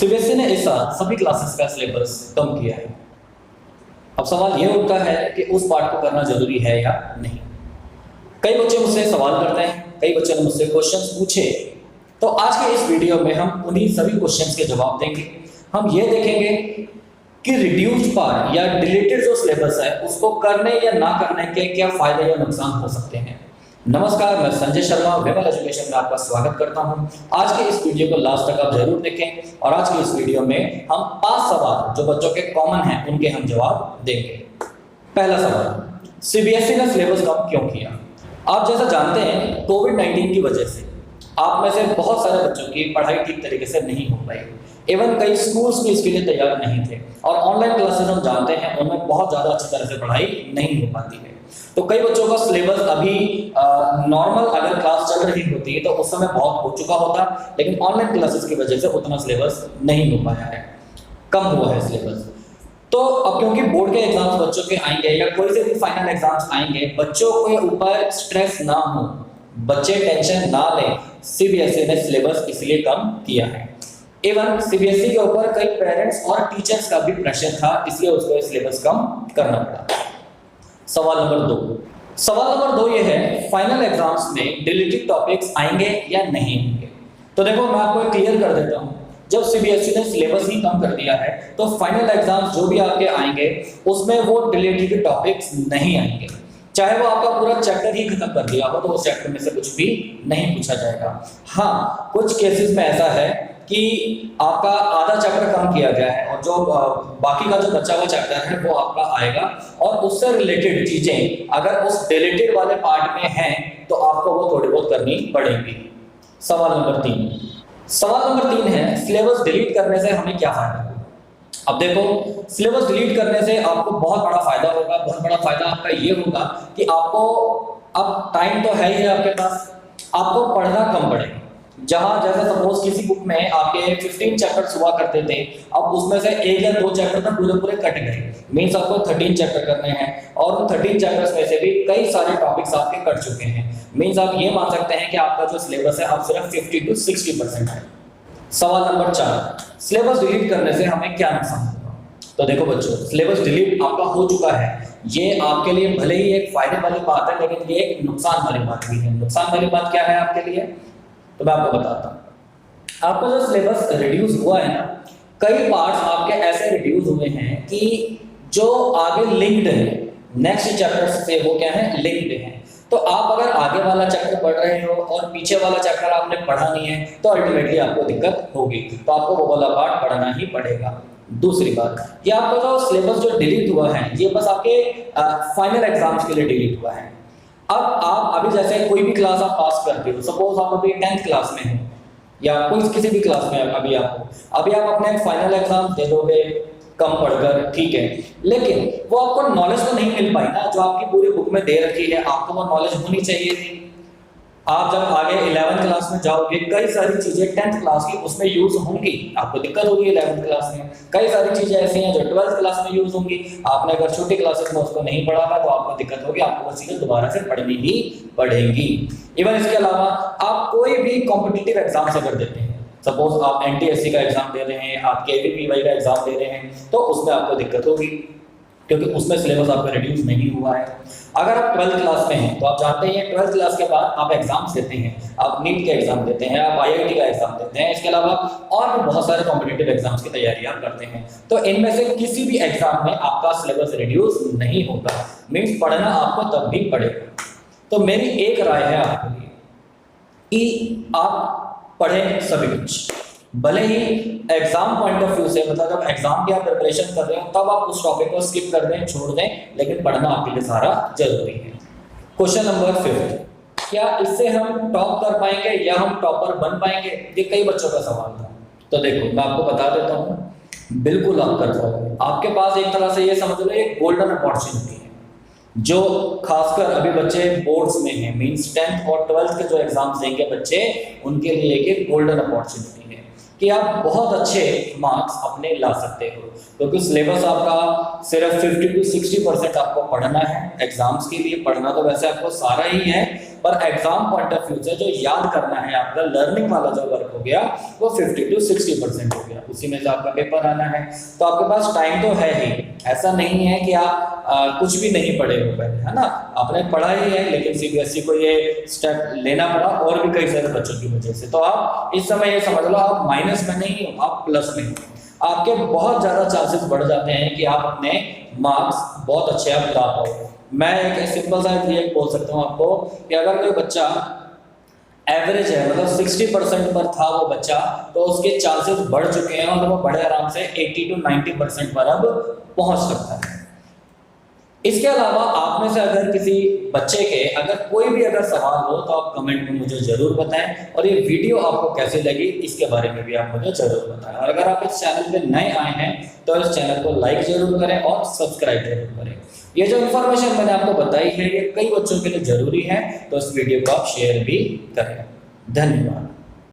CBSE ने इस साल सभी क्लासेस का सिलेबस कम किया है। अब सवाल ये उठता है कि उस पार्ट को करना जरूरी है या नहीं। कई बच्चे मुझसे सवाल करते हैं, कई बच्चों ने मुझसे क्वेश्चंस पूछे, तो आज के इस वीडियो में हम उन्हीं सभी क्वेश्चंस के जवाब देंगे। हम ये देखेंगे कि रिड्यूस्ड पार्ट या डिलीटेड जो सिलेबस है उसको करने या ना करने के क्या फायदे या नुकसान हो सकते हैं। नमस्कार, मैं संजय शर्मा विमल एजुकेशन में आपका स्वागत करता हूं। आज के इस वीडियो को लास्ट तक आप जरूर देखें और आज के इस वीडियो में हम 5 सवाल जो बच्चों के कॉमन हैं उनके हम जवाब देंगे। पहला सवाल, सीबीएसई ने सिलेबस कम क्यों किया? आप जैसा जानते हैं, कोविड-19 की वजह से आप में से बहुत सारे बच्चों की पढ़ाई ठीक तरीके से नहीं हो पाई। इवन कई स्कूल्स भी इसके लिए तैयार नहीं थे और ऑनलाइन क्लासेस हम जानते हैं उनमें बहुत ज़्यादा अच्छी तरह से पढ़ाई नहीं हो पाती है। तो कई बच्चों का सिलेबस अभी नॉर्मल अगर क्लास चल रही होती है तो उस समय बहुत हो चुका होता, लेकिन ऑनलाइन क्लासेस की वजह से उतना सिलेबस नहीं हो पाया है, कम हुआ है सिलेबस। तो अब क्योंकि बोर्ड के एग्जाम्स बच्चों के आएंगे या कोई से भी फाइनल एग्जाम्स आएंगे, बच्चों के ऊपर स्ट्रेस ना हो, बच्चे टेंशन ना लें, सीबीएसई ने सिलेबस इसलिए कम किया है। इवन सीबीएसई के ऊपर कई पेरेंट्स और टीचर्स का भी प्रेशर था, इसलिए उसको सिलेबस कम करना पड़ा। सवाल नंबर 2 ये है, फाइनल एग्जाम्स में डिलीटेड टॉपिक्स आएंगे या नहीं आएंगे? तो देखो, मैं आपको क्लियर कर देता हूं, जब सीबीएसई ने सिलेबस ही कम कर दिया है तो फाइनल एग्जाम्स जो भी आपके आएंगे उसमें वो डिलीटेड टॉपिक्स नहीं आएंगे। चाहे वो आपका पूरा चैप्टर ही खत्म कर दिया हो तो उस चैप्टर में से कुछ भी नहीं पूछा जाएगा। हाँ, कुछ केसेस में ऐसा है कि आपका आधा चैप्टर कम किया गया है और जो बाकी का जो बचा हुआ चैप्टर है वो आपका आएगा और उससे रिलेटेड चीजें अगर उस डिलीटेड वाले पार्ट में हैं तो आपको वो थोड़ी बहुत करनी पड़ेगी। सवाल नंबर 3 है, सिलेबस डिलीट करने से हमें क्या फायदा होगा? अब देखो, सिलेबस डिलीट करने से आपको बहुत बड़ा फायदा होगा। बहुत बड़ा फायदा आपका ये होगा कि आपको अब टाइम तो है ही आपके पास, आपको पढ़ना कम पड़ेगा। जहां जैसे सपोज किसी बुक में आपके 15 चैप्टर्स हुआ करते थे, अब उसमें से 1 या 2 चैप्टर तो पूरे कट गए, मींस आपको 13 चैप्टर करने हैं और उन 13 चैप्टर्स में से भी कई सारे टॉपिक्स आपके कट चुके हैं। मींस आप ये मान सकते हैं कि आपका जो सिलेबस है अब सिर्फ 50 to 60% है। सवाल नंबर 4, सिलेबस डिलीट करने से हमें क्या नुकसान होगा? तो देखो बच्चों, सिलेबस डिलीट आपका हो चुका है, ये आपके लिए भले ही एक फायदे वाली बात है, लेकिन ये एक नुकसान वाली बात भी है। नुकसान वाली बात क्या है आपके लिए, तो मैं आपको बताता हूं। आपका जो सिलेबस रिड्यूस हुआ है ना, कई पार्ट्स आपके ऐसे रिड्यूस हुए हैं कि जो आगे लिंक्ड है, नेक्स्ट चैप्टर से वो क्या है, लिंक्ड है। तो आप अगर आगे वाला चैप्टर पढ़ रहे हो और पीछे वाला चैप्टर आपने पढ़ा नहीं है तो अल्टीमेटली आपको दिक्कत होगी, तो आपको वो वाला पार्ट पढ़ना ही पड़ेगा। दूसरी बात, ये आपका जो सिलेबस जो डिलीट हुआ है ये बस आपके फाइनल एग्जाम्स के लिए डिलीट हुआ है। अब आप अभी जैसे कोई भी क्लास आप पास करते हो, सपोज आप अभी 10th क्लास में हो या कोई किसी भी क्लास में अभी आप अपने फाइनल एग्जाम दे दोगे कम पढ़कर, ठीक है, लेकिन वो आपको नॉलेज तो नहीं मिल पाई ना जो आपकी पूरी बुक में दे रखी है। आपको वो नॉलेज होनी चाहिए थी। आप जब आगे 11th क्लास में जाओगे, कई सारी चीजें 10th क्लास की उसमें यूज होंगी, आपको दिक्कत होगी 11th क्लास में। कई सारी चीजें ऐसी हैं जो 12th क्लास में यूज होंगी, आपने अगर छोटी क्लासेस में उसको नहीं पढ़ा था तो आपको दिक्कत होगी, आपको वो चीजें दोबारा से पढ़नी ही पड़ेंगी। इवन इसके अलावा आप कोई भी कॉम्पिटिटिव एग्जाम अगर देते हैं, सपोज आप एनटीएससी का एग्जाम दे रहे हैं, आप केवीपीवाई का एग्जाम दे रहे हैं, तो उसमें आपको दिक्कत होगी क्योंकि उसमें सिलेबस आपका रिड्यूस नहीं हुआ है। अगर आप 12th क्लास में हैं तो आप जानते हैं 12th क्लास के बाद आप एग्जाम्स देते हैं, आप नीट के एग्जाम देते हैं, आप आईआईटी का एग्जाम देते हैं, इसके अलावा और भी बहुत सारे कॉम्पिटिटिव एग्जाम्स की तैयारी आप करते हैं। तो इनमें से किसी भी एग्जाम में आपका सिलेबस रिड्यूस नहीं होगा, मीन्स पढ़ना आपको तब भी पड़ेगा। तो मेरी एक राय है आपके लिए कि आप पढ़ें सभी कुछ, भले ही एग्जाम पॉइंट ऑफ व्यू से, मतलब जब एग्जाम की आप प्रिपरेशन कर रहे हो तब आप उस टॉपिक को स्किप कर दें, छोड़ दें, लेकिन पढ़ना आपके लिए सारा जरूरी है। क्वेश्चन नंबर 5, क्या इससे हम टॉप कर पाएंगे या हम टॉपर बन पाएंगे? ये कई बच्चों का सवाल था। तो देखो, मैं आपको बता देता हूँ, बिल्कुल आप कर पाओगे। आपके पास एक तरह से ये समझ लो एक गोल्डन अपॉर्चुनिटी है, जो खासकर अभी बच्चे बोर्ड्स में हैं, मींस 10th और 12th के जो एग्जाम्स देंगे बच्चे, उनके लिए एक गोल्डन अपॉर्चुनिटी है कि आप बहुत अच्छे मार्क्स अपने ला सकते हो, क्योंकि सिलेबस आपका सिर्फ 50 to 60% आपको पढ़ना है। एग्जाम्स के लिए पढ़ना तो वैसे आपको सारा ही है, पर एग्जाम पॉइंट ऑफ व्यू से जो याद करना है आपका लर्निंग वाला जो वर्क हो गया वो 50 to 60% हो गया, उसी में से आपका पेपर आना है। तो आपके पास टाइम तो है ही, ऐसा नहीं है कि आप कुछ भी नहीं पढ़े हो पहले, है ना, आपने पढ़ा ही है, लेकिन सीबीएसई को ये स्टेप लेना पड़ा और भी कई सारे बच्चों की वजह से। तो आप इस समय ये समझ लो आप माइनस में नहीं हो, आप प्लस में हो, आपके बहुत ज्यादा चांसेस बढ़ जाते हैं कि आप अपने मार्क्स बहुत अच्छे आप ला पाओ। मैं एक सिंपल सा एक बोल सकता हूँ आपको कि अगर कोई बच्चा एवरेज है, मतलब 60% पर था वो बच्चा, तो उसके चांसेस बढ़ चुके हैं और वो बड़े आराम से 80 to 90% पर अब पहुंच सकता है। इसके अलावा आप में से अगर किसी बच्चे के अगर कोई भी अगर सवाल हो तो आप कमेंट में मुझे जरूर बताएं, और ये वीडियो आपको कैसी लगी इसके बारे में भी आप मुझे जरूर बताएं। और अगर आप इस चैनल पे नए आए हैं तो इस चैनल को लाइक जरूर करें और सब्सक्राइब जरूर करें। ये जो इन्फॉर्मेशन मैंने आपको बताई है ये कई बच्चों के लिए जरूरी है, तो इस वीडियो को आप शेयर भी करें। धन्यवाद।